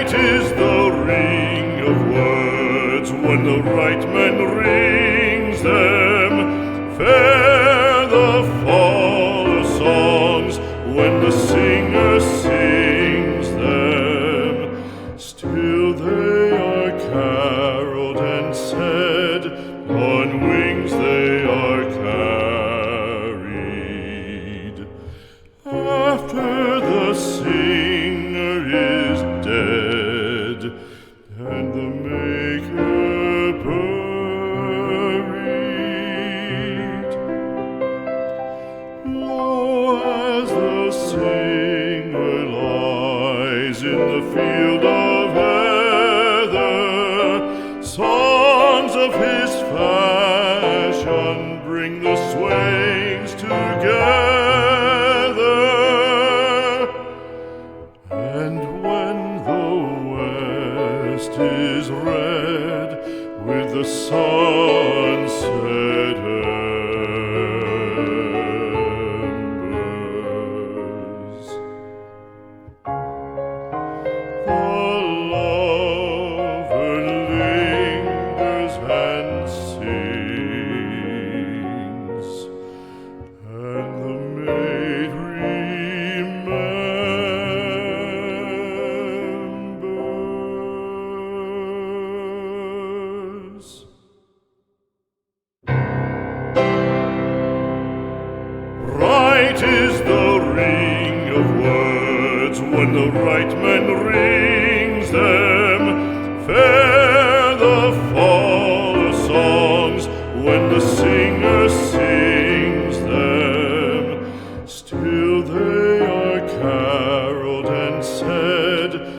Right is the ring of words when the right man rings them. Fair the fall of songs when the singer sings them. Still they are caroled and said, on wings they are carried. After the singer is dead and the maker buried, lo, as the singer lies in the field of heather, songs of his fashion bring the swains together. And when the west is red with the sunset embers, the lover lingers and sings, and the maid remembers. Right is the ring of words when the right man rings them. Fair the fall of songs when the singer sings them. Still they are caroled and said,